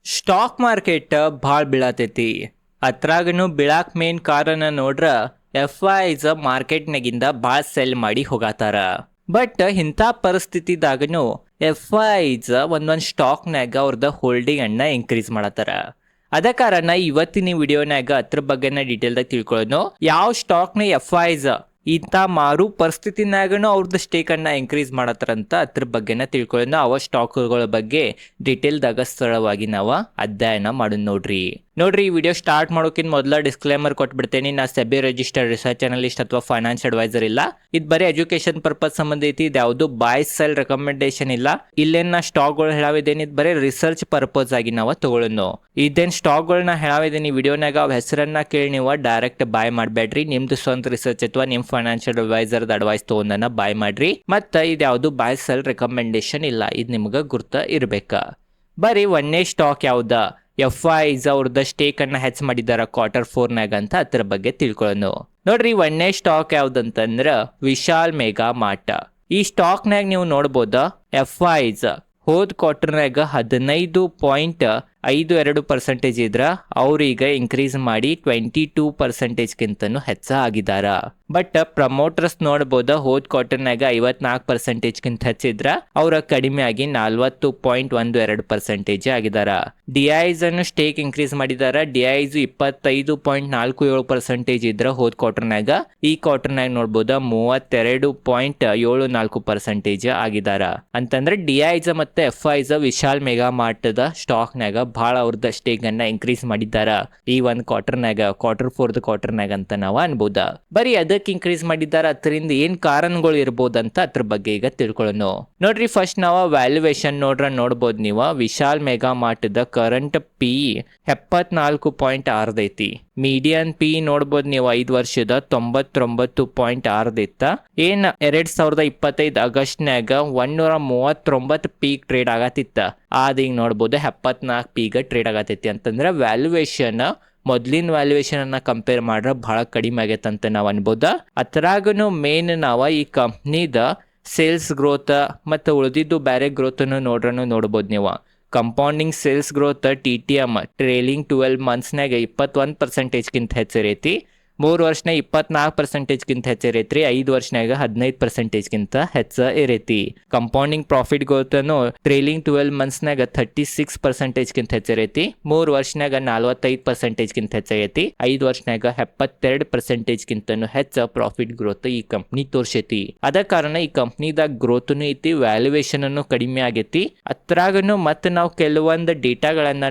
Stock market ಭಾಳ ಬೀಳತೈತಿ. ಅದ್ರಾಗನು ಬೀಳಾಕ್ main ಕಾರಣ ನೋಡ್ರ ಎಫ್.ಐಸ್ ಮಾರ್ಕೆಟ್ನಾಗಿಂದ ಭಾಳ ಸೆಲ್ ಮಾಡಿ ಹೋಗಾತಾರ. ಬಟ್ ಇಂಥ ಪರಿಸ್ಥಿತಿದಾಗನು ಎಫ್.ಐಸ್ ಒಂದೊಂದು ಸ್ಟಾಕ್ನಾಗ ಅವ್ರದ್ದು ಹೋಲ್ಡಿಂಗ್ ಅನ್ನ ಇನ್ಕ್ರೀಸ್ ಮಾಡತ್ತಾರ. ಅದ ಕಾರಣ ಇವತ್ತಿನ ವಿಡಿಯೋನಾಗ ಅದ್ರ ಬಗ್ಗೆನ ಡೀಟೇಲ್ದಾಗ ತಿಳ್ಕೊಳ್ಳೋನು. ಯಾವ ಸ್ಟಾಕ್ನ ಎಫ್.ಐಸ್ ಇಂಥ ಮಾರು ಪರಿಸ್ಥಿತಿನಾಗನು ಅವ್ರದ್ದು ಸ್ಟೇಕನ್ನು ಇನ್ಕ್ರೀಸ್ ಮಾಡತ್ತಾರಂತ ಅದ್ರ ಬಗ್ಗೆನ ತಿಳ್ಕೊಳ್ಳೋಣ. ಅವ ಸ್ಟಾಕ್ಗಳ ಬಗ್ಗೆ ಡೀಟೇಲ್ದಾಗ ಸರಳವಾಗಿ ನಾವು ಅಧ್ಯಯನ ಮಾಡೋಣ. ನೋಡ್ರಿ ಈ ವಿಡಿಯೋ ಸ್ಟಾರ್ಟ್ ಮಾಡೋಕ್ಕಿಂತ ಮೊದಲ ಡಿಸ್ಕ್ಲೇಮರ್ ಕೊಟ್ಬಿಡ್ತೇನೆ. ನಾ ಸೆಬಿ ರಿಜಿಸ್ಟರ್ಡ್ ರಿಸರ್ಚ್ ಅನಲಿಸ್ಟ್ ಅಥವಾ ಫೈನಾನ್ಸ್ ಅಡ್ವೈಸರ್ ಇಲ್ಲ. ಇದು ಬರೀ ಎಜುಕೇಶನ್ ಪರ್ಪಸ್ ಸಂಬಂಧ ಐತಿ. ಇದು ಯಾವುದು ಬೈ ಸೆಲ್ ರೆಕಮೆಂಡೇಶನ್ ಇಲ್ಲ. ಇಲ್ಲೇನ್ ನಾ ಸ್ಟಾಕ್ಗಳು ಹೇಳಾವಿದ್ದೇನೆ, ಇದು ಬರೀ ರಿಸರ್ಚ್ ಪರ್ಪಸ್ ಆಗಿ ನಾವು ತಗೊಳ್ಳೋಣ. ಇದೇನ್ ಸ್ಟಾಕ್ಗಳನ್ನ ಹೇಳಾವಿದ್ದೇನೆ ವಿಡಿಯೋನಾಗ ಅವ್ ಹೆಸರನ್ನ ಕೇಳಿ ನೀವು ಡೈರೆಕ್ಟ್ ಬಾಯ್ ಮಾಡಬೇಡ್ರಿ. ನಿಮ್ದು ಸ್ವಂತ ರಿಸರ್ಚ್ ಅಥವಾ ನಿಮ್ ಫೈನಾನ್ಷಿಯಲ್ ಅಡ್ವೈಸರ್ ಅಡ್ವೈಸ್ ತಗೊಂಡನ ಬಾಯ್ ಮಾಡ್ರಿ. ಮತ್ತ ಇದು ಯಾವುದು ಬೈ ಸೆಲ್ ರೆಕಮೆಂಡೇಶನ್ ಇಲ್ಲ. ಇದು ನಿಮ್ಗೆ ಗುರ್ತ ಇರ್ಬೇಕ. ಬರೀ ಒಂದೇ ಸ್ಟಾಕ್ ಯಾವ್ದ ಎಫ್.ಐಸ್ ಅವ್ರದ್ದು ಸ್ಟೇಕ್ ಅನ್ನ ಹೆಚ್ಚು ಮಾಡಿದಾರ Q4 ಅಂತ ಅದ್ರ ಬಗ್ಗೆ ತಿಳ್ಕೊಳ್ಳೋಣ. ನೋಡ್ರಿ ಒಂದೇ ಸ್ಟಾಕ್ ಯಾವ್ದಂತಂದ್ರ ವಿಶಾಲ್ ಮೆಗಾ ಮಾರ್ಟ್. ಈ ಸ್ಟಾಕ್ನಾಗ ನೀವು ನೋಡ್ಬೋದ ಎಫ್.ಐಸ್ ಹೋದ್ ಕ್ವಾರ್ಟರ್ನಾಗ 15.52% ಇದ್ರ ಅವ್ರೀಗ ಇನ್ಕ್ರೀಸ್ ಮಾಡಿ 22%ಗಿಂತನೂ ಹೆಚ್ಚ ಆಗಿದಾರ. ಬಟ್ ಪ್ರಮೋಟರ್ಸ್ ನೋಡ್ಬೋದ ಹೋದ್ ಕ್ವಾರ್ಟರ್ನಾಗ 54%ಗಿಂತ ಹೆಚ್ಚಿದ್ರ ಅವ್ರ ಕಡಿಮೆ ಆಗಿ 40.12% ಆಗಿದಾರ. ಡಿಐಸ್ ಅನ್ನು ಸ್ಟೇಕ್ ಇನ್ಕ್ರೀಸ್ ಮಾಡಿದಾರ. ಡಿಐಸ್ 25.47% ಇದ್ರ ಹೋದ್ ಕ್ವಾರ್ಟರ್ನಾಗ ಈ ಕ್ವಾರ್ಟರ್ನಾಗ ನೋಡ್ಬೋದ 32.74% ಆಗಿದಾರ. ಅಂತಂದ್ರೆ ಡಿಐಸ್ ಮತ್ತೆ ಎಫ್.ಐಸ್ ವಿಶಾಲ್ ಮೆಗಾ ಮಾರ್ಟ್ ದ ಸ್ಟಾಕ್ನಾಗ ಬಹಳ ಅವ್ರದ ಸ್ಟೇಕ್ ಅನ್ನ ಇನ್ಕ್ರೀಸ್ ಮಾಡಿದಾರ ಈ ಒಂದ್ ಕ್ವಾರ್ಟರ್ನಾಗ, Q4 ಅಂತ ನಾವು ಅನ್ಬೋದ. ಬರೀ ಅದಕ್ಕೆ ಇನ್ಕ್ರೀಸ್ ಮಾಡಿದಾರ, ಅದರಿಂದ ಏನ್ ಕಾರಣಗಳು ಇರ್ಬೋದಂತ ಅದ್ರ ಬಗ್ಗೆ ಈಗ ತಿಳ್ಕೊಳ್ಳೋಣ. ನೋಡ್ರಿ ಫಸ್ಟ್ ನಾವು ವ್ಯಾಲ್ಯೂಯೇಷನ್ ನೋಡ್ಬೋದು. ನೀವು Vishal mega mart the current P 74.6 ಐತಿ. ಮೀಡಿಯನ್ ಪಿ ನೋಡ್ಬೋದು ನೀವು 5 ವರ್ಷದ 99.6 ಇತ್ತ. ಏನ್ 2025 ಆಗಸ್ಟ್ನಾಗ 139 ಪೀಕ್ ಟ್ರೇಡ್ ಆಗತ್ತಿತ್ತ. ಈಗ ನೋಡ್ಬೋದು 74 ಪೀಗ ಟ್ರೇಡ್ ಆಗತೈತಿ. ಅಂತಂದ್ರೆ ವ್ಯಾಲ್ಯೂಯೇಷನ್ ಮೊದ್ಲಿನ ವ್ಯಾಲ್ಯೂಯೇಷನ್ ಅನ್ನ ಕಂಪೇರ್ ಮಾಡ್ರೆ ಬಹಳ ಕಡಿಮೆ ಆಗೈತೆ ಅಂತ ನಾವು ಅನ್ಬೋದ. ಅದ್ರಾಗನು ಮೇನ್ ನಾವು ಈ ಕಂಪ್ನಿದ ಸೇಲ್ಸ್ ಗ್ರೋತ್ ಮತ್ತು ಉಳಿದಿದ್ದು ಬೇರೆ ಗ್ರೋತ್ ನೋಡ್ಬೋದು ನೀವು. Compounding sales growth TTM trailing 12 ಮಂತ್ಸ್ನಾಗ 21%ಗಿಂತ ಹೆಚ್ಚಿರೈತಿ. 3 ವರ್ಷನ 24%ಗಿಂತ ಹೆಚ್ಚಿರೈತ್ರಿ. 5 ವರ್ಷನಾಗ 15%ಗಿಂತ ಹೆಚ್ಚ ಇರೈತಿ. ಕಂಪೌಂಡಿಂಗ್ ಪ್ರಾಫಿಟ್ ಗ್ರೋತ್ ಅನ್ನು ಟ್ರೇಲಿಂಗ್ 12 ಮಂತ್ಸ್ನಾಗ 36%ಗಿಂತ ಹೆಚ್ಚಿರೈತಿ. 3 ವರ್ಷನಾಗ 45%ಗಿಂತ ಹೆಚ್ಚೈತಿ. 5 ವರ್ಷನಾಗ 72%ಗಿಂತನೂ ಹೆಚ್ಚ ಪ್ರಾಫಿಟ್ ಗ್ರೋತ್ ಈ ಕಂಪ್ನಿ ತೋರ್ಸೈತಿ. ಅದ ಕಾರಣ ಈ ಕಂಪ್ನಿದಾಗ ಗ್ರೋತ್ನು ಐತಿ, ವ್ಯಾಲ್ಯೂಯೇಷನ್ ಅನ್ನು ಕಡಿಮೆ ಆಗೈತಿ. ಅದ್ರಾಗನು ಮತ್ತೆ ನಾವು ಕೆಲವೊಂದು ಡೇಟಾಗಳನ್ನ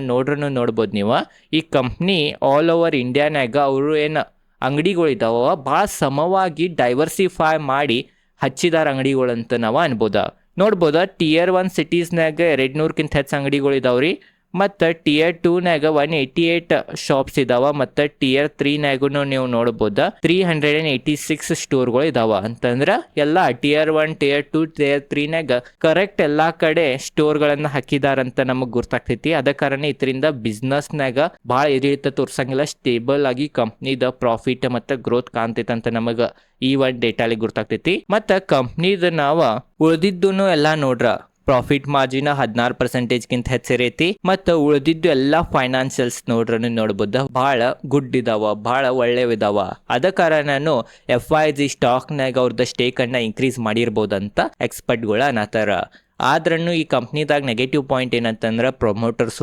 ನೋಡ್ಬೋದು ನೀವು. ಈ ಕಂಪ್ನಿ ಆಲ್ ಓವರ್ ಇಂಡಿಯಾನಾಗ ಅವರು ಏನು ಅಂಗಡಿಗಳಿದಾವ ಭಾಳ ಸಮವಾಗಿ ಡೈವರ್ಸಿಫೈ ಮಾಡಿ ಹಚ್ಚಿದಾರ ಅಂಗಡಿಗಳಂತ ನಾವು ಅನ್ಬೋದ. ನೋಡ್ಬೋದ Tier 1 ಸಿಟೀಸ್ನಾಗ 200ಕ್ಕಿಂತ ಹೆಚ್ಚು ಅಂಗಡಿಗಳಿದಾವ್ರಿ. ಮತ್ತು Tier 2ನಾಗ 188 ಶಾಪ್ಸ್ ಇದಾವ. ಮತ್ತು Tier 3ನಾಗೂ ನೀವು ನೋಡ್ಬೋದ 386 ಸ್ಟೋರ್ಗಳು ಇದಾವ. ಅಂತಂದ್ರೆ ಎಲ್ಲ Tier 1, Tier 2, Tier 3ನಾಗ ಕರೆಕ್ಟ್ ಎಲ್ಲಾ ಕಡೆ ಸ್ಟೋರ್ಗಳನ್ನ ಹಾಕಿದಾರಂತ ನಮಗ್ ಗೊತ್ತಾಗ್ತೈತಿ. ಅದ ಕಾರಣ ಇದರಿಂದ ಬಿಸ್ನೆಸ್ನಾಗ ಭಾಳ ಏರಿಳಿತ ತೋರ್ಸಂಗಿಲ್ಲ, ಸ್ಟೇಬಲ್ ಆಗಿ ಕಂಪ್ನಿದ ಪ್ರಾಫಿಟ್ ಮತ್ತು ಗ್ರೋತ್ ಕಾಣ್ತೈತೆ ಅಂತ ನಮಗ ಈ ಒಂದು ಡೇಟಾಲಿ ಗೊತ್ತಾಗ್ತೈತಿ. ಮತ್ತು ಕಂಪ್ನಿದ ನಾವು ಉಳಿದಿದ್ದು ಎಲ್ಲ ನೋಡ್ರ ಪ್ರಾಫಿಟ್ ಮಾರ್ಜಿನ್ 16%ಗಿಂತ ಹೆಚ್ಚಿರೈತಿ. ಮತ್ತು ಉಳಿದಿದ್ದು ಎಲ್ಲ ಫೈನಾನ್ಷಿಯಲ್ಸ್ ನೋಡ್ಬೋದು ಬಹಳ ಗುಡ್ ಇದಾವ, ಬಹಳ ಒಳ್ಳೆವಿದಾವ. ಅದ ಕಾರಣನು ಎಫ್.ಐಸ್ ಸ್ಟಾಕ್ನಾಗ ಅವ್ರದ್ದು ಸ್ಟೇಕ್ ಅನ್ನ ಇನ್ಕ್ರೀಸ್ ಮಾಡಿರ್ಬೋದಂತ ಎಕ್ಸ್ಪರ್ಟ್ಗಳು ಅನ್ನತಾರ. ಆದ್ರೂ ಈ ಕಂಪ್ನಿದಾಗ ನೆಗೆಟಿವ್ ಪಾಯಿಂಟ್ ಏನಂತಂದ್ರೆ ಪ್ರಮೋಟರ್ಸ್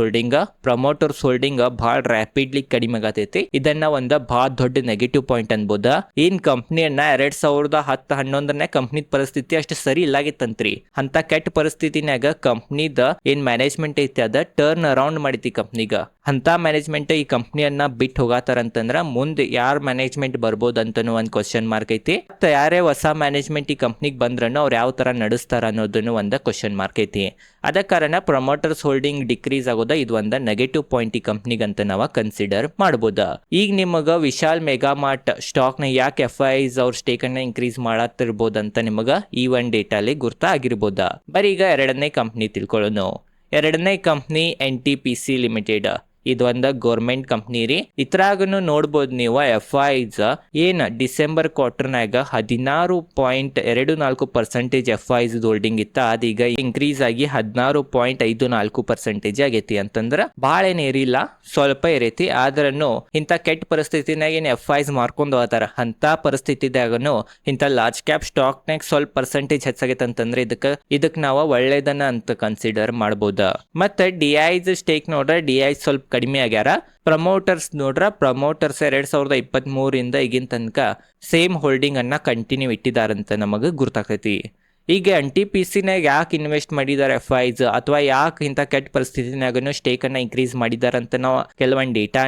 ಹೋಲ್ಡಿಂಗ್ ಭಾಳ ರ್ಯಾಪಿಡ್ಲಿ ಕಡಿಮೆ ಆಗತೈತಿ. ಇದನ್ನ ಒಂದು ಭಾಳ ದೊಡ್ಡ ನೆಗೆಟಿವ್ ಪಾಯಿಂಟ್ ಅನ್ಬೋದ. ಏನ್ ಕಂಪ್ನಿಯನ್ನ 2010-11 ಕಂಪ್ನಿದ ಪರಿಸ್ಥಿತಿ ಅಷ್ಟು ಸರಿ ಇಲ್ಲಾಗಿತ್ತಂತ್ರಿ. ಅಂತ ಕೆಟ್ಟ ಪರಿಸ್ಥಿತಿನಾಗ ಕಂಪ್ನಿದ ಏನ್ ಮ್ಯಾನೇಜ್ಮೆಂಟ್ ಐತಿ ಅದ ಟರ್ನ್ ಅರೌಂಡ್ ಮಾಡಿತಿ ಕಂಪ್ನಿಗ. ಅಂತ ಮ್ಯಾನೇಜ್ಮೆಂಟ್ ಈ ಕಂಪ್ನಿಯನ್ನ ಬಿಟ್ಟು ಹೋಗಾತಾರಂತಂದ್ರ ಮುಂದೆ ಯಾರ್ ಮ್ಯಾನೇಜ್ಮೆಂಟ್ ಬರ್ಬೋದಂತನೂ ಒಂದು ಕ್ವಶನ್ ಮಾರ್ಕ್ ಐತಿ. ಮತ್ತೆ ಯಾರೇ ಹೊಸ ಮ್ಯಾನೇಜ್ಮೆಂಟ್ ಈ ಕಂಪ್ನಿಗೆ ಬಂದ್ರನು ಅವ್ರು ಯಾವ ತರ ನಡೆಸ್ತಾರ ಅನ್ನೋದನ್ನು ಒಂದು ಕ್ವಶನ್ ಮಾರ್ಕ್ ಐತಿ. ಅದ ಕಾರಣ ಪ್ರಮೋಟರ್ಸ್ ಹೋಲ್ಡಿಂಗ್ ಡಿಕ್ರೀಸ್ ಆಗೋದ ಇದು ಒಂದು ನೆಗೆಟಿವ್ ಪಾಯಿಂಟ್ ಈ ಕಂಪ್ನಿಗೆ ಅಂತ ನಾವು ಕನ್ಸಿಡರ್ ಮಾಡಬಹುದು. ಈಗ ನಿಮಗ ವಿಶಾಲ್ ಮೆಗಾ ಮಾರ್ಟ್ ಸ್ಟಾಕ್ ನ ಯಾಕೆ ಎಫ್.ಐಸ್ ಅವ್ರ ಸ್ಟೇಕ್ ಅನ್ನ ಇನ್ಕ್ರೀಸ್ ಮಾಡತ್ತಿರ್ಬೋದಂತ ನಿಮಗ ಈ ಒಂದು ಡೇಟಾಲಿ ಗುರ್ತ ಆಗಿರ್ಬೋದ. ಬರೀ ಈಗ ಎರಡನೇ ಕಂಪ್ನಿ ತಿಳ್ಕೊಳ್ಳೋಣ. ಎರಡನೇ ಕಂಪ್ನಿ NTPC ಲಿಮಿಟೆಡ್. ಇದೊಂದ ಗೌರ್ಮೆಂಟ್ ಕಂಪ್ನಿ ರೀ. ಇದ್ರಾಗನು ನೋಡ್ಬೋದು ನೀವು FIs ಏನ್ ಡಿಸೆಂಬರ್ ಕ್ವಾರ್ಟರ್ನಾಗ 16.24% FIs ಹೋಲ್ಡಿಂಗ್ ಇತ್ತ, ಅದೀಗ ಇನ್ಕ್ರೀಸ್ ಆಗಿ 16.54% ಆಗೈತಿ. ಅಂತಂದ್ರ ಬಾಳ ಏನ್ ಏರಿಲ್ಲ, ಸ್ವಲ್ಪ ಏರೈತಿ. ಆದ್ರೂ ಇಂಥ ಕೆಟ್ಟ ಪರಿಸ್ಥಿತಿನಾಗ ಏನ್ FIs ಮಾರ್ಕೊಂಡ್ ಹೋಗ್ತಾರ, ಅಂತ ಪರಿಸ್ಥಿತಿದಾಗನು ಇಂಥ ಲಾರ್ಜ್ ಕ್ಯಾಪ್ ಸ್ಟಾಕ್ನಾಗ ಸ್ವಲ್ಪ ಪರ್ಸೆಂಟೇಜ್ ಹೆಚ್ಚಾಗೈತೆ ಅಂತಂದ್ರೆ ಇದಕ್ ನಾವು ಒಳ್ಳೇದನ್ನ ಅಂತ ಕನ್ಸಿಡರ್ ಮಾಡ್ಬೋದ. ಮತ್ತೆ DIs ಸ್ಟೇಕ್ ನೋಡ್ರ DIs ಸ್ವಲ್ಪ ಕಡಿಮೆ ಆಗ್ಯಾರ. ಪ್ರಮೋಟರ್ಸ್ ನೋಡ್ರ ಪ್ರಮೋಟರ್ಸ್ 2023 ಈಗಿನ ತನಕ ಸೇಮ್ ಹೋಲ್ಡಿಂಗ್ ಅನ್ನ ಕಂಟಿನ್ಯೂ ಇಟ್ಟಿದಾರಂತ ನಮಗ ಗುರ್ತಾಗ್ತೈತಿ. ಈಗ NTPCನಾಗ ಯಾಕೆ ಇನ್ವೆಸ್ಟ್ ಮಾಡಿದ್ದಾರೆ FIs, ಅಥವಾ ಯಾಕೆ ಇಂಥ ಕೆಟ್ಟ ಪರಿಸ್ಥಿತಿನಾಗನು ಸ್ಟೇಕ್ ಅನ್ನ ಇನ್ಕ್ರೀಸ್ ಮಾಡಿದಾರಂತ ನಾವು ಕೆಲವೊಂದು ಡೇಟಾ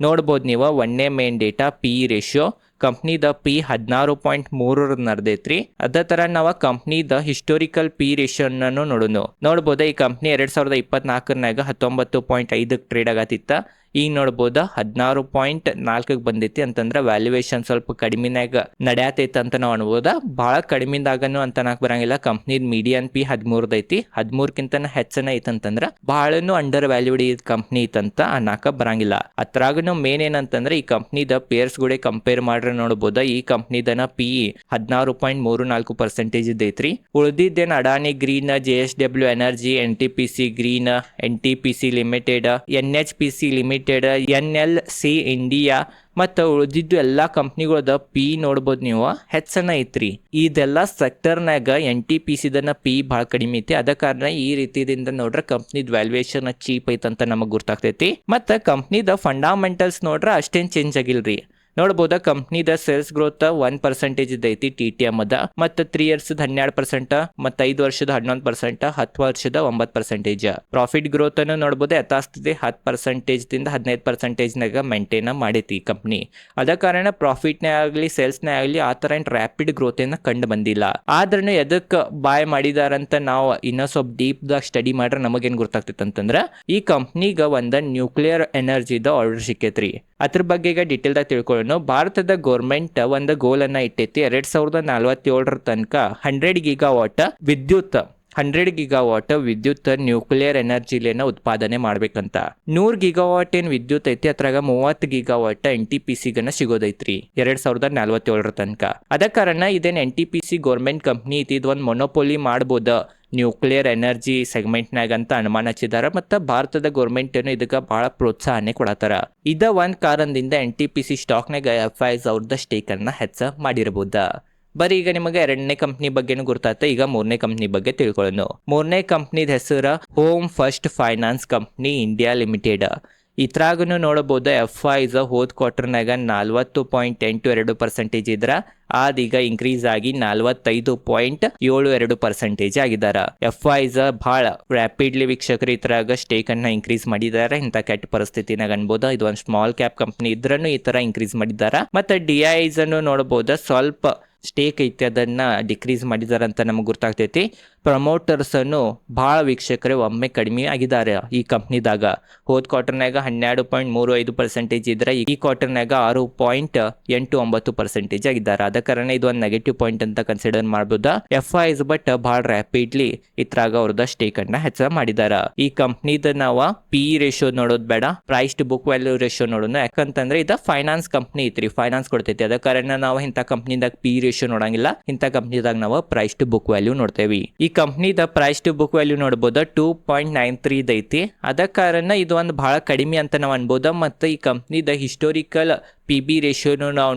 ನೋಡ್ಬೋದು ನೀವು. ಒಂದೇ ಮೇನ್ ಡೇಟಾ PE ರೇಷಿಯೋ. ಕಂಪ್ನಿದ P 16.3 ನಡೆದೈತ್ರಿ. ಅದೇ ತರ ನಾವು ಕಂಪ್ನಿದ ಹಿಸ್ಟೋರಿಕಲ್ PE ರೇಷಿಯೋನು ನೋಡ್ಬೋದು. ಈ ಕಂಪ್ನಿ 2024 19.5 ಟ್ರೇಡ್ ಆಗತ್ತಿತ್ತ. ಈಗ ನೋಡ್ಬೋದ 16.4 ಬಂದೈತಿ. ಅಂತಂದ್ರೆ ವ್ಯಾಲ್ಯೂಯೇಷನ್ ಸ್ವಲ್ಪ ಕಡಿಮೆನಾಗ ನಡೆಯತೈತಿ ಅಂತ ನಾವು ಅನ್ಬೋದ. ಬಹಳ ಕಡಿಮೆದಾಗನು ಅಂತ ನಾಕ್ ಬರಂಗಿಲ್ಲ. ಕಂಪ್ನಿದ್ ಮೀಡಿಯನ್ P 13 ಐತಿ. 13ಕ್ಕಿಂತ ಹೆಚ್ಚನ ಐತಂತಂದ್ರ ಬಹಳನು ಅಂಡರ್ ವ್ಯಾಲ್ಯೂಡ್ ಈ ಕಂಪ್ನಿ ಐತಂತ ಅನ್ನಕ ಬರಂಗಿಲ್ಲ. ಅದ್ರಾಗನು ಮೇನ್ ಏನಂತಂದ್ರೆ ಈ ಕಂಪ್ನಿದ ಪೇರ್ಸ್ ಗಳೇ ಕಂಪೇರ್ ಮಾಡ್ರೆ ನೋಡ್ಬೋದ. ಈ ಕಂಪ್ನಿದನ PE 16.34% ಐತ್ರಿ. ಉಳಿದಿದ್ದೇನ್ Adani green, JSW energy, NTPC green, NTPC limited, NHPC limited, NLC India ಮತ್ತು ಉಳಿದಿದ್ದು ಎಲ್ಲಾ ಕಂಪ್ನಿಗಳದ PE ನೋಡ್ಬೋದು ನೀವು ಹೆಚ್ಚನ ಐತ್ರಿ. ಇದೆಲ್ಲ ಸೆಕ್ಟರ್ನಾಗ NTPCದನ PE ಬಹಳ ಕಡಿಮೆ ಐತಿ. ಅದ ಕಾರಣ ಈ ರೀತಿಯಿಂದ ನೋಡ್ರೆ ಕಂಪ್ನಿದ್ ವ್ಯಾಲ್ಯೂಯೇಷನ್ ಚೀಪ್ ಐತಂತ ನಮಗ್ ಗುರ್ತಾಗ್ತೈತಿ. ಮತ್ತು ಕಂಪ್ನಿದ ಫಂಡಾಮೆಂಟಲ್ಸ್ ನೋಡ್ರೆ ಅಷ್ಟೇನ್ ಚೇಂಜ್ ಆಗಿಲ್ರಿ. ನೋಡ್ಬೋದ ಕಂಪ್ನಿದ ಸೇಲ್ಸ್ ಗ್ರೋತ್ 1% ಐತಿ TTM ಅದ. ಮತ್ತು 3 years 12%, ಮತ್ತು 5 ವರ್ಷದ 11%, 10 ವರ್ಷದ 9%. ಪ್ರಾಫಿಟ್ ಗ್ರೋತ್ ಅನ್ನು ನೋಡ್ಬೋದು ಯಥಾಸ್ಥಿತಿ 10% ದಿಂದ 15% ಮೇಂಟೈನ್ ಮಾಡೈತಿ ಕಂಪ್ನಿ. ಅದ ಕಾರಣ ಪ್ರಾಫಿಟ್ನೇ ಆಗ್ಲಿ ಸೇಲ್ಸ್ನೇ ಆಗ್ಲಿ ಆ ತರ ರ್ಯಾಪಿಡ್ ಗ್ರೋತ್ ಏನ ಕಂಡು ಬಂದಿಲ್ಲ. ಆದ್ರೂ ಎದಕ್ ಬಾಯ್ ಮಾಡಿದಾರಂತ ನಾವು ಇನ್ನೂ ಸ್ವಲ್ಪ ಡೀಪ್ ದಾಗ ಸ್ಟಡಿ ಮಾಡ್ರೆ ನಮಗೇನ್ ಗೊತ್ತಾಗ್ತೈತೆ ಅಂತಂದ್ರ ಈ ಕಂಪ್ನಿಗ ಒಂದ ನ್ಯೂಕ್ಲಿಯರ್ ಎನರ್ಜಿದ ಆರ್ಡರ್ ಸಿಕ್ಕೈತ್ರಿ. ಅದ್ರ ಬಗ್ಗೆ ಈಗ ಡೀಟೇಲ್ ದಾಗ ತಿಳ್ಕೊಳ್ಳೋಣ. ಭಾರತದ ಗೌರ್ಮೆಂಟ್ ಒಂದು ಗೋಲ್ ಅನ್ನ ಇಟ್ಟೈತಿ. 2047 ತನಕ 100 ಗಿಗಾವಾಟ್ ವಿದ್ಯುತ್ ನ್ಯೂಕ್ಲಿಯರ್ ಎನರ್ಜಿಲೇನ ಉತ್ಪಾದನೆ ಮಾಡ್ಬೇಕಂತ. 100 ಗಿಗಾವಾಟ್ ಏನ್ ವಿದ್ಯುತ್ ಐತಿ ಅದ್ರಾಗ 30 ಗಿಗಾವಾಟ್ NTPC ಗನ ಸಿಗೋದೈತ್ರಿ 2047 ತನಕ. ಅದ ಕಾರಣ ಇದೇನ್ NTPC ಗೌರ್ಮೆಂಟ್ ಕಂಪ್ನಿ ಐತಿ, ಇದು ಒಂದು ಮೊನೋಪೋಲಿ ಮಾಡ್ಬೋದ ನ್ಯೂಕ್ಲಿಯರ್ ಎನರ್ಜಿ ಸೆಗ್ಮೆಂಟ್ನಾಗ ಅಂತ ಅನುಮಾನ ಹಚ್ಚಿದಾರ. ಮತ್ತು ಭಾರತದ ಗೌರ್ಮೆಂಟ್ ಏನು ಇದಕ್ಕೆ ಬಹಳ ಪ್ರೋತ್ಸಾಹನೆ ಕೊಡತಾರ. ಇದ ಒಂದ್ ಕಾರಣದಿಂದ NTPC ಸ್ಟಾಕ್ನಾಗ FIs ಅವ್ರದ ಸ್ಟೇಕ್ ಅನ್ನ ಹೆಚ್ಚ ಮಾಡಿರಬಹುದ. ಬರೀ ಈಗ ನಿಮಗೆ 2ನೇ ಕಂಪ್ನಿ ಬಗ್ಗೆನೂ ಗುರ್ತಾತ. ಈಗ 3ನೇ ಕಂಪ್ನಿ ಬಗ್ಗೆ ತಿಳ್ಕೊಳ್ಳೋಣ. 3ನೇ ಕಂಪ್ನಿದ ಹೆಸರು home first finance company India limited. ಇದ್ರಾಗನು ನೋಡಬಹುದು FIs ಹೋದ್ ಕ್ವಾರ್ಟರ್ನಾಗ 40.82% ಇದ್ರ ಅದೀಗ ಇನ್ಕ್ರೀಸ್ ಆಗಿ 45.72% ಆಗಿದಾರ. FIs ಬಹಳ ರ್ಯಾಪಿಡ್ಲಿ ವೀಕ್ಷಕರು ಇದ್ರಾಗ ಸ್ಟೇಕ್ ಅನ್ನ ಇನ್ಕ್ರೀಸ್ ಮಾಡಿದ್ದಾರೆ. ಇಂಥ ಕೆಟ್ಟ ಪರಿಸ್ಥಿತಿನಾಗ ಅನ್ಬೋದ. ಇದು ಒಂದು ಸ್ಮಾಲ್ ಕ್ಯಾಪ್ ಕಂಪ್ನಿ ಇದ್ರನು ಈ ತರ ಇನ್ಕ್ರೀಸ್ ಮಾಡಿದಾರ. ಮತ್ತೆ DIs ಅನ್ನು ನೋಡಬಹುದು ಸ್ವಲ್ಪ ಸ್ಟೇಕ್ ಐತಿ ಅದನ್ನ ಡಿಕ್ರೀಸ್ ಮಾಡಿದಾರ ಅಂತ ನಮಗೆ ಗೊತ್ತಾಗ್ತೈತಿ. ಪ್ರಮೋಟರ್ಸ್ ಅನ್ನು ಬಹಳ ವೀಕ್ಷಕರೇ ಒಮ್ಮೆ ಕಡಿಮೆ ಆಗಿದ್ದಾರೆ ಈ ಕಂಪ್ನಿದಾಗ. ಹೋದ್ ಕ್ವಾರ್ಟರ್ನಾಗ 12.35% ಇದ್ರೆ ಈ ಕ್ವಾರ್ಟರ್ನಾಗ 6.89% ಆಗಿದ್ದಾರೆ. ಅದ ಕಾರಣ ಇದು ಒಂದು ನೆಗೆಟಿವ್ ಪಾಯಿಂಟ್ ಅಂತ ಕನ್ಸಿಡರ್ ಮಾಡಬಹುದಾ. FIs ಬಟ್ ಬಹಳ ರ್ಯಾಪಿಡ್ಲಿ ಇದ್ರಾಗ ಅವ್ರದ ಸ್ಟೇಕ್ ಅನ್ನ ಹೆಚ್ಚ ಮಾಡಿದಾರ. ಈ ಕಂಪ್ನಿದ ನಾವು PE ರೇಷಿಯೋ ನೋಡೋದು ಬೇಡ, price to book value ratio ನೋಡೋಣ. ಯಾಕಂತಂದ್ರೆ ಇದು ಫೈನಾನ್ಸ್ ಕಂಪ್ನಿ ಐತ್ರಿ, ಫೈನಾನ್ಸ್ ಕೊಡ್ತೈತಿ. ಅದ ಕಾರಣ ನಾವು ಇಂಥ ಕಂಪ್ನಿದಾಗ PE ರೇಷಿಯೋ ನೋಡಂಗಿಲ್ಲ. ಇಂಥ ಕಂಪ್ನಿದಾಗ ನಾವು ಪ್ರೈಸ್ ಟು ಬುಕ್ ವ್ಯಾಲ್ಯೂ ನೋಡ್ತೇವಿ. ಈ ಕಂಪ್ನಿದ ಪ್ರೈಸ್ ಟು ಬುಕ್ ವ್ಯಾಲ್ಯೂ ನೋಡಬಹುದು 2.93 ಐತಿ. ಅದ ಕಾರಣ ಇದು ಒಂದು ಬಹಳ ಕಡಿಮೆ ಅಂತ ನಾವು ಅನ್ಬೋದ. ಮತ್ತು ಈ ಕಂಪ್ನಿದ ಹಿಸ್ಟೋರಿಕಲ್ PB ರೇಷಿಯೋನು ನಾವು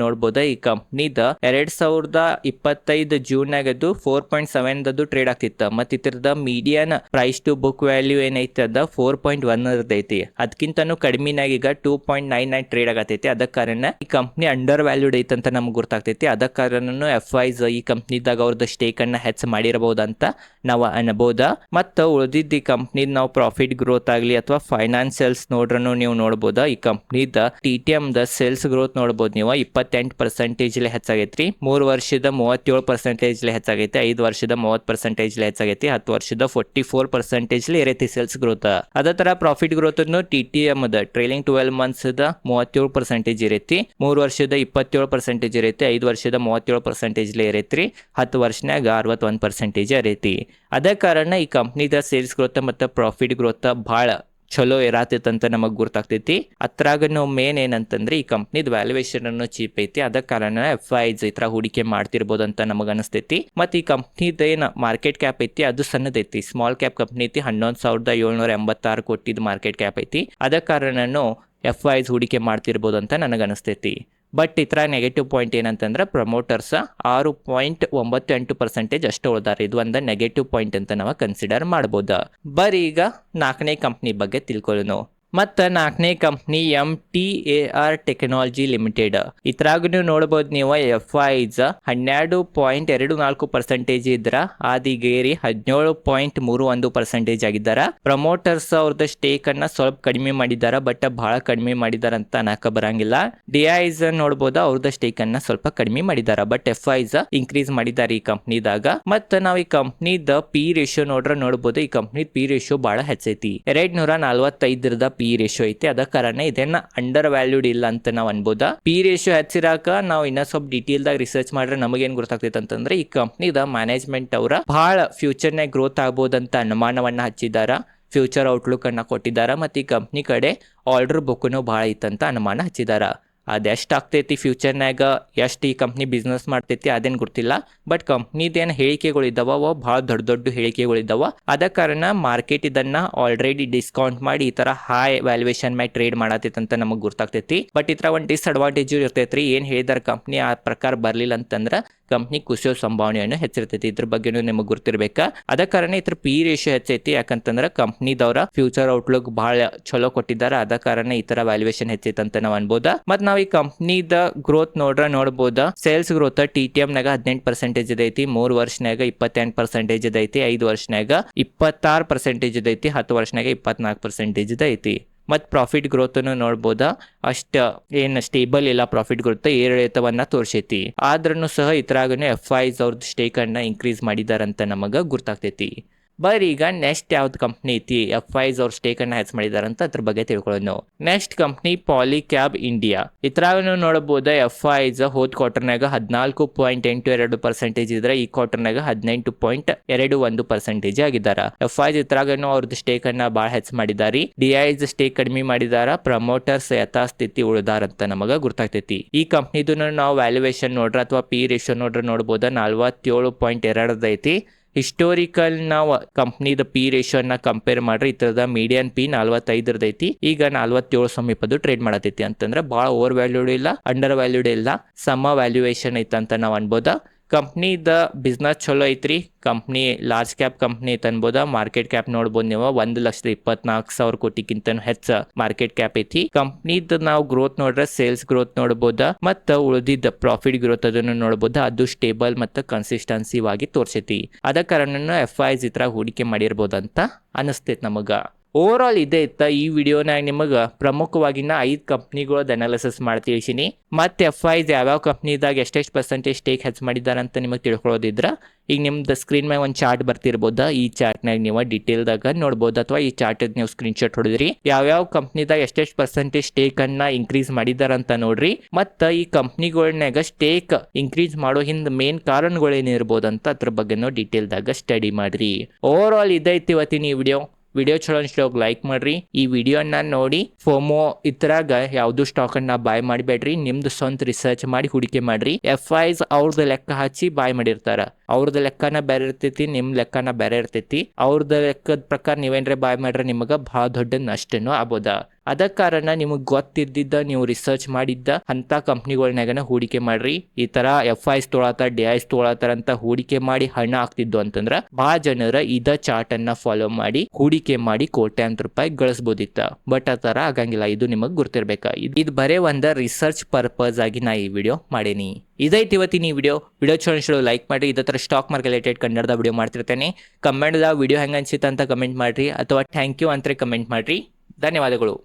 ನೋಡ್ಬೋದ. ಈ ಕಂಪ್ನಿದ 2025 ಜೂನ್ನಾಗದು 4.7 ಟ್ರೇಡ್ ಆಗ್ತಿತ್ತು. ಮತ್ತು ಇತರದ median price to book value ಏನೈತಿ ಅದ 4.1 ಐತಿ. ಅದಕ್ಕಿಂತನೂ ಕಡಿಮೆನಾಗ ಈಗ 2.99 ಟ್ರೇಡ್ ಆಗತೈತಿ. ಅದ ಕಾರಣ ಈ ಕಂಪ್ನಿ ಅಂಡರ್ ವ್ಯಾಲ್ಯೂಡ್ ಐತಿ ಅಂತ ನಮ್ಗೆ ಗೊತ್ತಾಗ್ತೈತಿ. ಅದ ಕಾರಣನು FIs ಈ ಕಂಪ್ನಿದಾಗ ಅವ್ರದ್ದು ಸ್ಟೇಕ್ ಅನ್ನ ಹೆಚ್ಚು ಮಾಡಿರಬಹುದಂತ ನಾವು ಅನ್ಬೋದ. ಮತ್ತು ಉಳಿದಿದ್ದ ಈ ಕಂಪ್ನಿ ನಾವು ಪ್ರಾಫಿಟ್ ಗ್ರೋತ್ ಆಗಲಿ ಅಥವಾ ಫೈನಾನ್ಸಿಯಲ್ಸ್ ನೋಡ್ರೂ ನೀವು ನೋಡ್ಬೋದ. ಈ ಕಂಪ್ನಿದ TTM ದ ಸೇಲ್ಸ್ ಗ್ರೋತ್ ನೋಡ್ಬೋದು ನೀವು 28% ಹೆಚ್ಚಾಗೈತ್ರಿ. 3 ವರ್ಷದ 37% ಹೆಚ್ಚಾಗೈತಿ. 5 ವರ್ಷದ 30% ಹೆಚ್ಚಾಗೈತಿ. 10 ವರ್ಷದ 44% ಏರೈತಿ ಸೇಲ್ಸ್ ಗ್ರೋತ್. ಅದೇ ತರ profit growth TTM the trailing 12 months the 37% ಇರೈತಿ. 3 ವರ್ಷದ 27% ಇರೈತಿ. 5 ವರ್ಷದ 37% ಇರೈತ್ರಿ. 10 ವರ್ಷನಾಗ 61% ಇರೈತಿ. ಅದೇ ಕಾರಣ ಈ ಕಂಪ್ನಿದ ಸೇಲ್ಸ್ ಗ್ರೋತ್ ಮತ್ತು ಪ್ರಾಫಿಟ್ ಗ್ರೋತ್ ಬಹಳ ಚಲೋ ಇರಾತೈತಂತ ನಮಗ್ ಗೊತ್ತಾಗ್ತೈತಿ. ಅದ್ರಾಗನು ಮೇನ್ ಏನಂತಂದ್ರೆ ಈ ಕಂಪ್ನಿದ್ ವ್ಯಾಲ್ಯೂಯೇಷನ್ ಅನ್ನು ಚೀಪ್ ಐತಿ, ಅದ ಕಾರಣ FIs ಈ ತರ ಹೂಡಿಕೆ ಮಾಡ್ತಿರ್ಬೋದು ಅಂತ ನಮಗ್ ಅನಿಸ್ತೈತಿ. ಮತ್ ಈ ಕಂಪ್ನಿದ ಏನ್ ಮಾರ್ಕೆಟ್ ಕ್ಯಾಪ್ ಐತಿ ಅದು ಸಣ್ಣದೈತಿ, ಸ್ಮಾಲ್ ಕ್ಯಾಪ್ ಕಂಪ್ನಿ ಐತಿ, 11,786 ಕೋಟಿದ್ ಮಾರ್ಕೆಟ್ ಕ್ಯಾಪ್ ಐತಿ. ಅದ ಕಾರಣನು FIs ಹೂಡಿಕೆ ಮಾಡ್ತಿರ್ಬೋದು ಅಂತ ನನಗೆ ಅನಿಸ್ತೈತಿ. ಬಟ್ ಇತರ ನೆಗೆಟಿವ್ ಪಾಯಿಂಟ್ ಏನಂತಂದ್ರೆ ಪ್ರಮೋಟರ್ಸ್ 6.98% ಅಷ್ಟು ಉಳ್ದಾರ. ಇದು ಒಂದು ನೆಗೆಟಿವ್ ಪಾಯಿಂಟ್ ಅಂತ ನಾವು ಕನ್ಸಿಡರ್ ಮಾಡ್ಬೋದ. ಬರೀ ಈಗ 4ನೇ ಕಂಪ್ನಿ ಬಗ್ಗೆ ತಿಳ್ಕೊಳ್ಳೋಣ. ಮತ್ತು 4ನೇ ಕಂಪ್ನಿ MTAR ಟೆಕ್ನಾಲಜಿ ಲಿಮಿಟೆಡ್. ಇದ್ರಾಗ ನೀವು ನೋಡ್ಬೋದು ನೀವು FIs 12.24% ಇದ್ರ ಆದಿಗೇರಿ 17.31% ಆಗಿದ್ದಾರ. ಪ್ರಮೋಟರ್ಸ್ ಅವ್ರದ್ದು ಸ್ಟೇಕ್ ಅನ್ನ ಸ್ವಲ್ಪ ಕಡಿಮೆ ಮಾಡಿದಾರ, ಬಟ್ ಬಹಳ ಕಡಿಮೆ ಮಾಡಿದಾರ ಅಂತ ಅನ್ನಕ ಬರಂಗಿಲ್ಲ. DIs ನೋಡ್ಬೋದು ಅವ್ರದ್ದು ಸ್ಟೇಕ್ ಅನ್ನ ಸ್ವಲ್ಪ ಕಡಿಮೆ ಮಾಡಿದಾರ, ಬಟ್ FIs ಇನ್ಕ್ರೀಸ್ ಮಾಡಿದ್ದಾರೆ ಈ ಕಂಪ್ನಿದಾಗ. ಮತ್ತ ನಾವು ಈ ಕಂಪ್ನಿದ ಪಿ ರೇಷಿಯೋ ನೋಡ್ಬೋದು. ಈ ಕಂಪ್ನಿ ಪಿ ರೇಷಿಯೋ ಬಹಳ ಹೆಚ್ಚೈತಿ, 245 ಪಿ ರೇಷಿಯೋ ಐತಿ. ಅದ ಕಾರಣ ಇದನ್ನ ಅಂಡರ್ ವ್ಯಾಲ್ಯೂಡ್ ಇಲ್ಲ ಅಂತ ನಾವು ಅನ್ಬೋದ. ಪಿ ರೇಷಿಯೋ ಹೆಚ್ಚಿರಾಕ ನಾವು ಇನ್ನ ಸ್ವಲ್ಪ ಡೀಟೇಲ್ ದಾಗ ರಿಸರ್ಚ್ ಮಾಡ್ರೆ ನಮಗೇನ್ ಗೊತ್ತಾಗ್ತೈತೆ ಅಂತಂದ್ರೆ ಈ ಕಂಪ್ನಿದ ಮ್ಯಾನೇಜ್ಮೆಂಟ್ ಅವರ ಬಹಳ ಫ್ಯೂಚರ್ನಾಗ ಗ್ರೋತ್ ಆಗ್ಬೋದಂತ ಅನುಮಾನವನ್ನ ಹಚ್ಚಿದಾರ, ಫ್ಯೂಚರ್ ಔಟ್ಲುಕ್ ಅನ್ನ ಕೊಟ್ಟಿದಾರ. ಮತ್ತು ಈ ಕಂಪ್ನಿ ಕಡೆ ಆರ್ಡರ್ ಬುಕ್ನು ಬಹಳ ಐತಂತ ಅನುಮಾನ ಹಚ್ಚಿದಾರ. ಅದೆಷ್ಟು ಆಗ್ತೈತಿ ಫ್ಯೂಚರ್ನಾಗ, ಎಷ್ಟು ಈ ಕಂಪ್ನಿ ಬಿಸ್ನೆಸ್ ಮಾಡ್ತೈತಿ ಅದೇನು ಗೊತ್ತಿಲ್ಲ. ಬಟ್ ಕಂಪ್ನಿದೇನು ಹೇಳಿಕೆಗಳು ಇದ್ದಾವ ಅವು ಭಾಳ ದೊಡ್ಡ ಹೇಳಿಕೆಗಳು ಇದ್ದಾವ. ಅದ ಕಾರಣ ಮಾರ್ಕೆಟ್ ಇದನ್ನ ಆಲ್ರೆಡಿ ಡಿಸ್ಕೌಂಟ್ ಮಾಡಿ ಈ ತರ ಹೈ ವ್ಯಾಲ್ಯೂಯೇಷನ್ ಮ್ಯಾಗ ಟ್ರೇಡ್ ಮಾಡತೈತಿ ಅಂತ ನಮಗೆ ಗೊತ್ತಾಗ್ತೈತಿ. ಬಟ್ ಈ ತರ ಒಂದು ಡಿಸ್ಅಡ್ವಾಂಟೇಜ್ ಇರ್ತೈತ್ರಿ. ಏನ್ ಹೇಳಿದಾರ ಕಂಪ್ನಿ ಆ ಪ್ರಕಾರ ಬರ್ಲಿಲ್ಲ ಅಂತಂದ್ರ ಕಂಪ್ನಿ ಕುಸಿಯೋ ಸಂಭಾವನೆಯನ್ನು ಹೆಚ್ಚಿರ್ತೈತಿ. ಇದ್ರ ಬಗ್ಗೆನೂ ನಿಮಗೆ ಗೊತ್ತಿರ್ಬೇಕಾ. ಅದ ಕಾರಣ ಇದ್ರ ಪಿ ರೇಷಿಯೋ ಹೆಚ್ಚೈತಿ, ಯಾಕಂತಂದ್ರ ಕಂಪ್ನಿದವರ ಫ್ಯೂಚರ್ ಔಟ್ಲುಕ್ ಬಹಳ ಚಲೋ ಕೊಟ್ಟಿದ್ದಾರೆ. ಅದ ಕಾರಣ ಈ ತರ ವ್ಯಾಲ್ಯೂಯೇಷನ್ ಹೆಚ್ಚೈತಿ ಅಂತ ನಾವು ಅನ್ಬೋದ. ಮತ್ ನಾವ್ ಈ ಕಂಪ್ನಿದ ಗ್ರೋತ್ ನೋಡ್ಬೋದ. ಸೇಲ್ಸ್ ಗ್ರೋತ್ TTM ನಾಗ 18% ಇದೈತಿ, 3 ವರ್ಷನಾಗ 28% ಇದೈತಿ, 5 ವರ್ಷನಾಗ 26% ಇದೈತಿ, 10 ವರ್ಷನಾಗ 24% ಐತಿ. ಮತ್ತು ಪ್ರಾಫಿಟ್ ಗ್ರೋತನ್ನು ನೋಡ್ಬೋದ. ಅಷ್ಟ ಏನು ಸ್ಟೇಬಲ್ ಇಲ್ಲ, ಪ್ರಾಫಿಟ್ ಗ್ರೋತ್ ಏರಿಳಿತವನ್ನ ತೋರಿಸೈತಿ. ಆದ್ರೂ ಸಹ ಇದ್ರಾಗನು FIs ಅವ್ರದ್ದು ಸ್ಟೇಕ್ ಅನ್ನ ಇನ್ಕ್ರೀಸ್ ಮಾಡಿದಾರಂತ ನಮಗ ಗೊತ್ತಾಗ್ತೈತಿ. ಬರೀ ಈಗ ನೆಕ್ಸ್ಟ್ ಯಾವ್ದು ಕಂಪ್ನಿ ಐತಿ FIs ಅವ್ರ ಸ್ಟೇಕ್ ಅನ್ನ ಹೆಚ್ಚು ಮಾಡಿದಾರಂತ ಅದ್ರ ಬಗ್ಗೆ ತಿಳ್ಕೊಳ್ಳೋಣ. Next company Polycab India. ಇದ್ರಾಗ ನೋಡಬಹುದು FIs ಹೋದ್ ಕ್ವಾರ್ಟರ್ನಾಗ 14.82% ಇದ್ರೆ ಈ ಕ್ವಾರ್ಟರ್ನಾಗ 18.21% ಆಗಿದಾರ. FIs ಇದ್ರಾಗನು ಅವ್ರದ್ದು ಸ್ಟೇಕ್ ಅನ್ನ ಬಹಳ ಹೆಚ್ಚು ಮಾಡಿದಾರಿ. DIs ಸ್ಟೇಕ್ ಕಡಿಮೆ ಮಾಡಿದಾರ, ಪ್ರಮೋಟರ್ಸ್ ಯಥಾಸ್ಥಿತಿ ಉಳಿದಾರಂತ ನಮಗ ಗೊತ್ತಾಗ್ತೈತಿ. ಈ ಕಂಪ್ನಿದು ನಾವು ವ್ಯಾಲ್ಯೂಯೇಷನ್ ನೋಡ್ರ ಅಥವಾ ಪಿ ರೇಷಿಯೋ ನೋಡ್ಬೋದ 47.2 ಐತಿ. ಹಿಸ್ಟೋರಿಕಲ್ ನಾವು ಕಂಪ್ನಿದ ಪಿ ರೇಷಿಯೋನ ಕಂಪೇರ್ ಮಾಡ್ರಿ ಇತರದ ಮೀಡಿಯನ್ ಪಿ 45 ಐತಿ. ಈಗ 47 ಸಮೀಪದ್ದು ಟ್ರೇಡ್ ಮಾಡತೈತಿ. ಅಂತಂದ್ರೆ ಬಹಳ ಓವರ್ ವ್ಯಾಲ್ಯೂಡ್ ಇಲ್ಲ, ಅಂಡರ್ ವ್ಯಾಲ್ಯೂಡ್ ಇಲ್ಲ, ಸಮ ವ್ಯಾಲ್ಯೂಯೇಷನ್ ಐತ ಅಂತ ನಾವು ಅನ್ಬೋದ. ಕಂಪ್ನಿದ ಬಿಸ್ನೆಸ್ ಚಲೋ ಐತ್ರಿ. ಕಂಪ್ನಿ ಲಾರ್ಜ್ ಕ್ಯಾಪ್ ಕಂಪ್ನಿ ಐತೆ ಅನ್ಬೋದ. ಮಾರ್ಕೆಟ್ ಕ್ಯಾಪ್ ನೋಡ್ಬೋದು ನೀವು 1,24,000 ಕೋಟಿಗಿಂತ ಹೆಚ್ಚು ಮಾರ್ಕೆಟ್ ಕ್ಯಾಪ್ ಐತಿ. ಕಂಪ್ನಿದ ನಾವು ಗ್ರೋತ್ ನೋಡ್ರೆ ಸೇಲ್ಸ್ ಗ್ರೋತ್ ನೋಡ್ಬೋದ, ಮತ್ತು ಉಳಿದಿದ್ದ ಪ್ರಾಫಿಟ್ ಗ್ರೋತ್ ಅದನ್ನು ನೋಡ್ಬೋದು. ಅದು ಸ್ಟೇಬಲ್ ಮತ್ತು ಕನ್ಸಿಸ್ಟೆನ್ಸಿವ್ ಆಗಿ ತೋರ್ಸೈತಿ. ಅದ ಕಾರಣ FIs ಇತರ ಹೂಡಿಕೆ ಮಾಡಿರ್ಬೋದಂತ ಅನಿಸ್ತೈತಿ ನಮಗ. ಓವರ್ ಆಲ್ ಇದೇ ಇತ್ತ ಈ ವಿಡಿಯೋನಾಗ ನಿಮಗೆ ಪ್ರಮುಖವಾಗಿನ 5 ಕಂಪ್ನಿಗಳದ್ದು ಅನಾಲಿಸಿಸ್ ಮಾಡಿ ತಿಳಿಸಿನಿ. ಮತ್ತೆ FIs ಯಾವ್ಯಾವ ಕಂಪ್ನಿದಾಗ ಎಷ್ಟೆಷ್ಟು % ಸ್ಟೇಕ್ ಹೆಚ್ಚು ಮಾಡಿದ್ದಾರೆ ಅಂತ ನಿಮಗೆ ತಿಳ್ಕೊಳ್ಳೋದಿದ್ರ ಈಗ ನಿಮ್ದು ಸ್ಕ್ರೀನ್ ಮ್ಯಾಗ ಒಂದು ಚಾರ್ಟ್ ಬರ್ತಿರ್ಬೋದ. ಈ ಚಾರ್ಟ್ನಾಗ ನೀವು ಡೀಟೇಲ್ದಾಗ ನೋಡ್ಬೋದು, ಅಥವಾ ಈ ಚಾರ್ಟ್ ನೀವು ಸ್ಕ್ರೀನ್ಶಾಟ್ ಹೊಡೆದ್ರಿ ಯಾವ್ಯಾವ ಕಂಪ್ನಿದಾಗ ಎಷ್ಟೆಷ್ಟು % ಸ್ಟೇಕ್ ಅನ್ನ ಇನ್ಕ್ರೀಸ್ ಮಾಡಿದಾರಂತ ನೋಡ್ರಿ. ಮತ್ತು ಈ ಕಂಪ್ನಿಗಳನ್ಯಾಗ ಸ್ಟೇಕ್ ಇನ್ಕ್ರೀಸ್ ಮಾಡೋ ಹಿಂದೆ ಮೇನ್ ಕಾರಣಗಳೇನಿರ್ಬೋದಂತ ಅದ್ರ ಬಗ್ಗೆನೂ ಡೀಟೇಲ್ದಾಗ ಸ್ಟಡಿ ಮಾಡ್ರಿ. ಓವರ್ ಆಲ್ ಇದೈತಿ ಇವತ್ತಿನ ಈ ವಿಡಿಯೋ ಚಲೋ ಅನ್ಸ್ಲೋ ಲೈಕ್ ಮಾಡ್ರಿ. ಈ ವಿಡಿಯೋನ ನೋಡಿ ಫೋಮೋ ಇದ್ರಾಗ ಯಾವ್ದು ಸ್ಟಾಕ್ ಅನ್ನ ಬಾಯ್ ಮಾಡಬೇಡ್ರಿ. ನಿಮ್ದು ಸ್ವಂತ ರಿಸರ್ಚ್ ಮಾಡಿ ಹೂಡಿಕೆ ಮಾಡ್ರಿ. FIs ಅವ್ರದ್ದು ಲೆಕ್ಕ ಹಚ್ಚಿ ಬಾಯ್ ಮಾಡಿರ್ತಾರ. ಅವ್ರದ್ದು ಲೆಕ್ಕನ ಬೇರೆ ಇರ್ತೈತಿ, ನಿಮ್ ಲೆಕ್ಕನ ಬೇರೆ ಇರ್ತೈತಿ. ಅವ್ರದ್ದು ಲೆಕ್ಕದ ಪ್ರಕಾರ ನೀವೇನ್ರೆ ಬಾಯ್ ಮಾಡ್ರೆ ನಿಮಗ ಬಹಳ ದೊಡ್ಡ ನಷ್ಟನೂ ಆಗ್ಬೋದ. ಅದ ಕಾರಣ ನಿಮಗ್ ಗೊತ್ತಿದ್ದಿದ್ದ ನೀವು ರಿಸರ್ಚ್ ಮಾಡಿದ್ದ ಅಂತ ಕಂಪ್ನಿಗಳನ್ನಾಗನ ಹೂಡಿಕೆ ಮಾಡ್ರಿ. ಈ ತರ FIs ತೊಳತಾರ, DIs ತೊಳತಾರ ಅಂತ ಹೂಡಿಕೆ ಮಾಡಿ ಹಣ ಆಗ್ತಿದ್ದು ಅಂತಂದ್ರ ಬಹಳ ಜನರ ಇದ ಚಾರ್ಟ್ ಅನ್ನ ಫಾಲೋ ಮಾಡಿ ಹೂಡಿಕೆ ಮಾಡಿ ಕೋಟ್ಯಾಂತರ ರೂಪಾಯಿ ಗಳಿಸಬಹುದಿತ್ತ. ಬಟ್ ಆ ತರ ಆಗಂಗಿಲ್ಲ, ಇದು ನಿಮಗ್ ಗೊತ್ತಿರ್ಬೇಕ. ಇದು ಬರೇ ಒಂದ ರಿಸರ್ಚ್ ಪರ್ಪಸ್ ಆಗಿ ನಾ ಈ ವಿಡಿಯೋ ಮಾಡೇನಿ. ಇದೈತಿ ಇವತ್ತಿನ ಈ ವಿಡಿಯೋ ಚಲೋ ಲೈಕ್ ಮಾಡಿ. ಇದೇ ತರ ಸ್ಟಾಕ್ ಮಾರ್ಕೆಟ್ ರಿಲೇಟೆಡ್ ಕನ್ನಡದ ವಿಡಿಯೋ ಮಾಡ್ತಿರ್ತೇನೆ. ಕಮೆಂಟ್ದಾಗ ವಿಡಿಯೋ ಹೆಂಗ ಅನ್ಸಿತ್ತು ಅಂತ ಕಮೆಂಟ್ ಮಾಡ್ರಿ, ಅಥವಾ ಥ್ಯಾಂಕ್ ಯು ಅಂತ ಕಮೆಂಟ್ ಮಾಡ್ರಿ. ಧನ್ಯವಾದಗಳು.